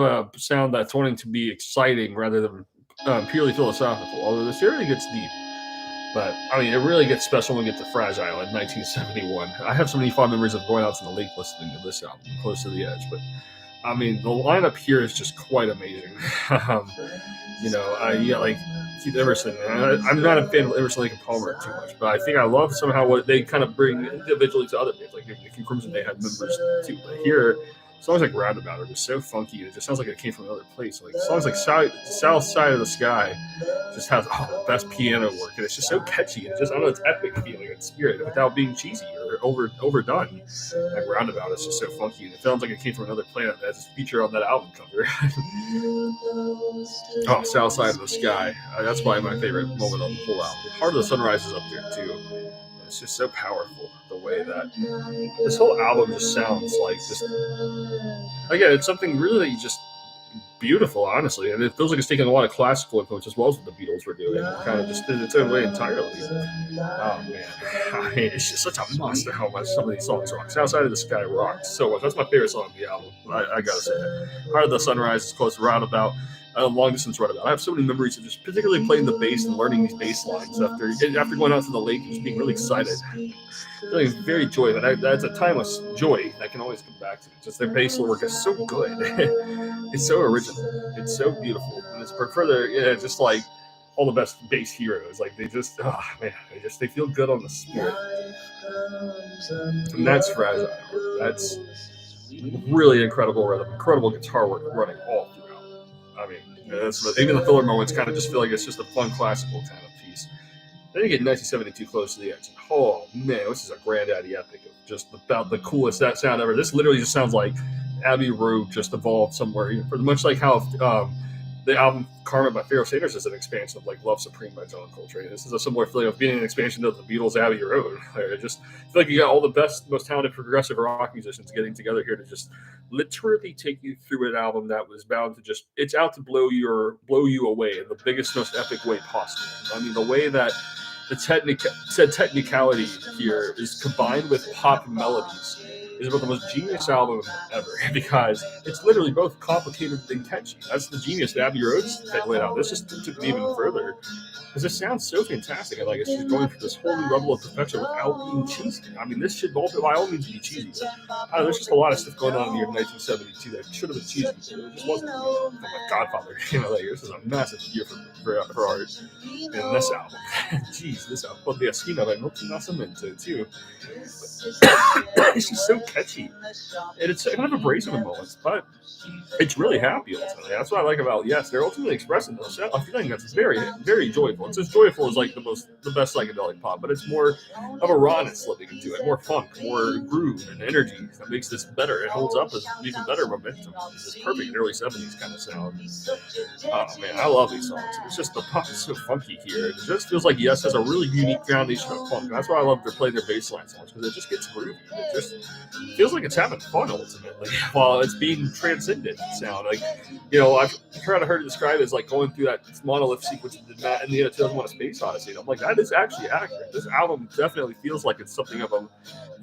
of a sound that's wanting to be exciting rather than purely philosophical, although this really gets deep. But, I mean, it really gets special when we get to Fragile in 1971. I have so many fond memories of going out to the lake listening to this album, Close to the Edge. But, I mean, the lineup here is just quite amazing. Like Keith Emerson. I'm not a fan of Emerson, Lake and Palmer too much, but I think I love somehow what they kind of bring individually to other bands. Like King Crimson, they had members too. But here, songs like Roundabout are just so funky. It just sounds like it came from another place. Like songs like South Side of the Sky just has the best piano work, and it's just so catchy. It's just, I don't know, it's epic feeling and spirit without being cheesy or overdone. Like Roundabout is just so funky, and it sounds like it came from another planet. That's a feature on that album cover. Oh, South Side of the Sky. That's probably my favorite moment on the whole album. Heart of the Sunrise is up there too. It's just so powerful the way that this whole album just sounds like just, again, it's something really just beautiful, honestly, and it feels like it's taking a lot of classical influence as well as what the Beatles were doing. It kind of just in its own way entirely. Oh man, I mean, it's just such a must how much some of these songs rock. Outside of the Sky rocks so much. That's my favorite song on the album. I gotta say that. Heart of the Sunrise is close to Roundabout. Long distance Roundabout. I have so many memories of just particularly playing the bass and learning these bass lines after going out to the lake and just being really excited. Feeling very joyful. That's a timeless joy that I can always come back to. Just their bass work is so good. It's so original. It's so beautiful. And it's further, just like all the best bass heroes. Like they just, they feel good on the spirit. And that's Fragile. That's really incredible rhythm, incredible guitar work running all throughout. I mean, even the filler moments kind of just feel like it's just a fun classical kind of piece. Then you get 1972 Close to the Edge. Oh man, this is a granddaddy epic of just about the coolest that sound ever. This literally just sounds like Abbey Road just evolved somewhere. Pretty much like how the album Karma by Pharoah Sanders is an expansion of like Love Supreme by John Coltrane. This is a similar feeling of being an expansion of the Beatles' Abbey Road. I just feel like you got all the best, most talented progressive rock musicians getting together here to just literally take you through an album that was bound to just, it's out to blow you away in the biggest, most epic way possible. I mean, the way that the technicality here is combined with pop melodies is about the most genius album ever, because it's literally both complicated and catchy. That's the genius that Abbey Road's laid out. This just took it even further, because it sounds so fantastic. And like it's just going for this whole new level of perfection without being cheesy. I mean, this should by all means be cheesy. There's just a lot of stuff going on in the year 1972 that should have been cheesy, but it just wasn't. Like Godfather, this is a massive year for art. And this album, jeez, this album, the Esquina by Milton Nascimento too. It's just so catchy, and it's kind of abrasive in moments, but it's really happy ultimately. That's what I like about Yes. They're ultimately expressing a feeling that's very, very joyful. It's as joyful as like the best psychedelic pop, but it's more of a rawness slipping into it, more funk, more groove and energy that makes this better. It holds up as even better momentum. It's this perfect early 70s kind of sound. Oh man, I love these songs. It's just the pop is so funky here. It just feels like Yes has a really unique foundation of funk. And that's why I love to play their bass line so much, because it just gets groovy. It just feels like it's having fun ultimately while it's being transcendent sound. Like, I've heard it described as like going through that monolith sequence in the end of 2001: A Space Odyssey. And I'm like, that is actually accurate. This album definitely feels like it's something of a,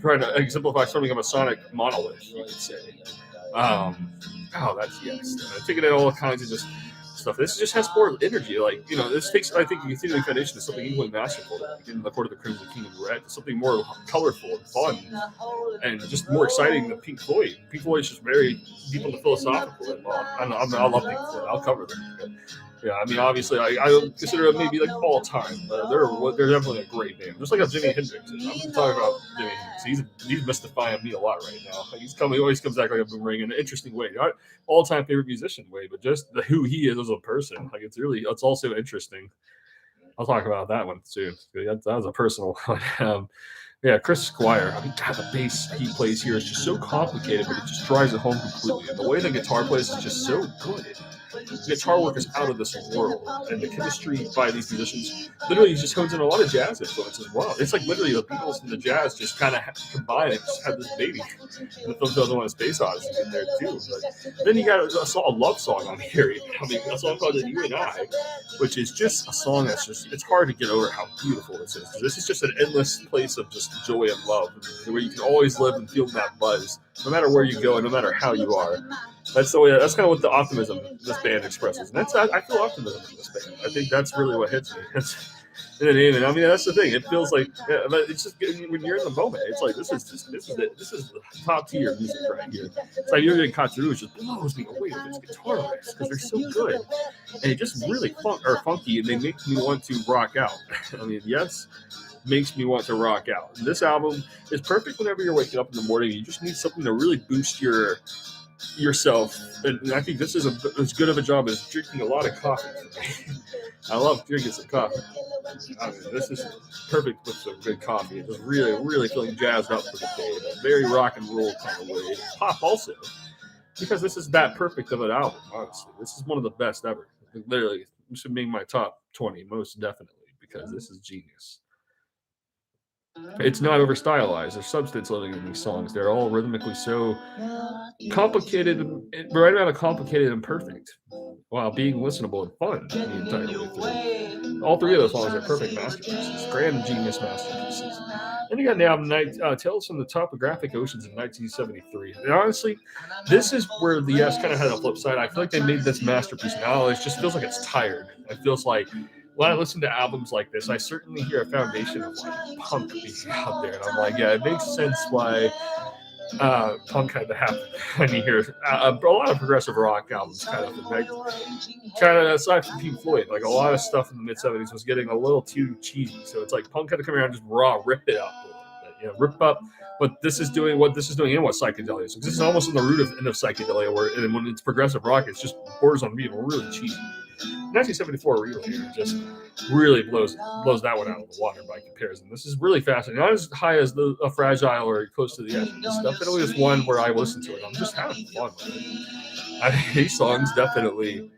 trying to exemplify something of a sonic monolith, you could say. That's Yes. Taking in all kinds of just stuff. This just has more energy. Like, this takes, I think, a continuing foundation to something equally masterful in the Court of the Crimson King and Red. Something more colorful and fun and just more exciting than Pink Floyd. Pink Floyd is just very deep on the philosophical involved. I love Pink Floyd. I'll cover them. But, yeah, I mean, obviously, I consider them maybe like all time, but they're definitely a great band. Just like how Jimi Hendrix is. I'm talking about Jimi Hendrix. He's mystifying me a lot right now. He always comes back like a boomerang in an interesting way. Not all-time favorite musician way, but just who he is as a person. Like it's also interesting. I'll talk about that one soon. That was a personal one. Chris Squire. I mean, God, the bass he plays here is just so complicated, but it just drives it home completely. And the way the guitar plays is just so good. The guitar work is out of this world, and the chemistry by these musicians literally just hones in a lot of jazz influence as well. It's like literally the Beatles and the jazz just kind of combine and just have this baby. And the film doesn't want a Space Odyssey in there too. But then you got a love song on here. I mean, a song called You and I, which is just a song that's just, it's hard to get over how beautiful this is. This is just an endless place of just joy and love, where you can always live and feel that buzz, no matter where you go and no matter how you are. That's the way. That's kind of what the optimism this band expresses, and I feel optimism in this band. I think that's really what hits me. In the name, and I mean that's the thing. It feels like, yeah, but it's just when you're in the moment, it's like this is the top tier music right here. It's like you're getting caught through. It just blows me away with its guitar riffs because they're so good, and it just really funky, and they make me want to rock out. I mean, yes, makes me want to rock out. And this album is perfect whenever you're waking up in the morning. You just need something to really boost yourself, and I think this is as good of a job as drinking a lot of coffee for me. I love drinking some coffee. I mean, this is perfect with some good coffee. It's just really, really feeling jazzed up for the day in a very rock and roll kind of way. Pop also, because this is that perfect of an album, honestly. This is one of the best ever. Literally, this should make my top 20, most definitely, because this is genius. It's not over stylized. There's substance living in these songs. They're all rhythmically so complicated, right amount of complicated and perfect, while being listenable and fun the entire way through. All three of those songs are perfect masterpieces, grand genius masterpieces. And you got the album Tales from the Toppographic Oceans in 1973. And honestly, this is where the Yes kind of had a flip side. I feel like they made this masterpiece now. It just feels like it's tired. It feels like when I listen to albums like this, I certainly hear a foundation of like punk being out there. And I'm like, yeah, it makes sense why punk had to happen. And you hear a lot of progressive rock albums kind of like, kind of aside from Pink Floyd, like a lot of stuff in the mid 70s was getting a little too cheesy. So it's like punk had to come around and just rip it up a little bit, you know, rip up what this is doing, and what psychedelia is. This is almost in the root of end of psychedelia, where and when it's progressive rock, it's just borders on being really cheesy. 1974 really just really blows that one out of the water by comparison. This is really fascinating. Not as high as a Fragile or Close to the Edge. This definitely is one where I listen to it. I'm just having fun with it. These songs definitely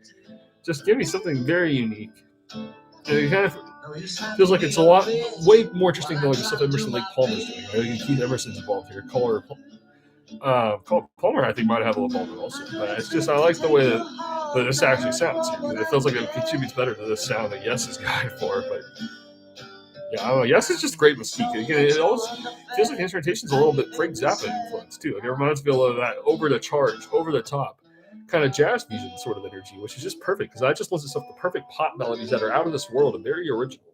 just give me something very unique. And it kind of feels like it's a lot way more interesting than like the stuff Emerson Lake Palmer's doing. I think Keith Emerson's involved here. Palmer, I think, might have a little involvement also. But it's just I like the way that this actually sounds. It feels like it contributes better to the sound that Yes is going for. But yeah, I don't know. Yes is just great mystique. Again, it almost feels like the instrumentation's a little bit Frank Zappa influence too. Like it reminds me of that over the charge, over the top kind of jazz fusion sort of energy, which is just perfect because I just listen to the perfect pop melodies that are out of this world and very original.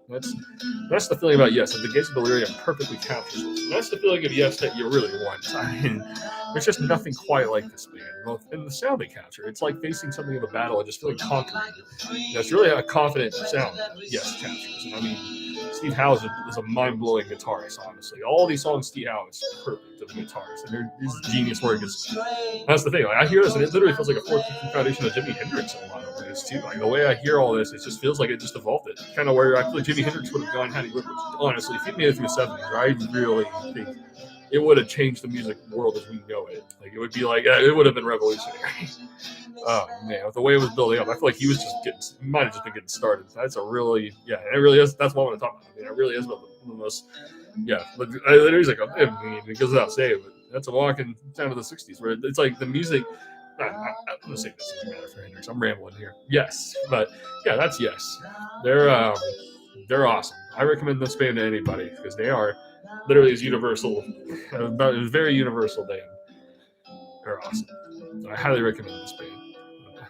That's the feeling about Yes. And the Gates of Delirium perfectly captures it. That's the feeling of Yes that you really want. I mean, there's just nothing quite like this band. And the sound they capture, it's like facing something of a battle and just feeling conquered. It's really a confident sound that Yes captures. And I mean, Steve Howe is a mind-blowing guitarist, honestly. All these songs, Steve Howe is perfect of a guitarist. And his genius work is, that's the thing. Like, I hear this and it literally feels like a fourth foundation of Jimi Hendrix in a lot of ways, too. Like, the way I hear all this, it just feels like it just evolved it. Kind of where I feel like Jimi Hendrix would have gone had he lived, honestly, if he'd made it through the 70s, I really think it would have changed the music world as we know it. Like, it would be like, it would have been revolutionary. Oh, man, with the way it was building up, I feel like he might have just been getting started. That's it really is. That's what I want to talk about. I mean, it really is one of the most, there's like, it goes without saying, but that's a walking down to the 60s where it's like the music. I'm going to say this doesn't matter for Hendrix. I'm rambling here. Yes, but yeah, that's Yes. They're awesome. I recommend this band to anybody because they are literally as universal, about a very universal band. They're awesome. I highly recommend this band.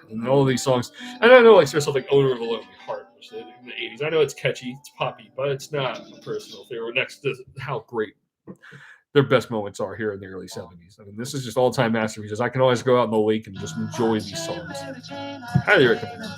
And all of these songs, and I know like there's something Odor of a Lonely Heart, which in the 80s. I know it's catchy, it's poppy, but it's not a personal favorite next to how great their best moments are here in the early 70s. I mean, this is just all-time masterpieces. I can always go out in the lake and just enjoy these songs. Highly recommend them.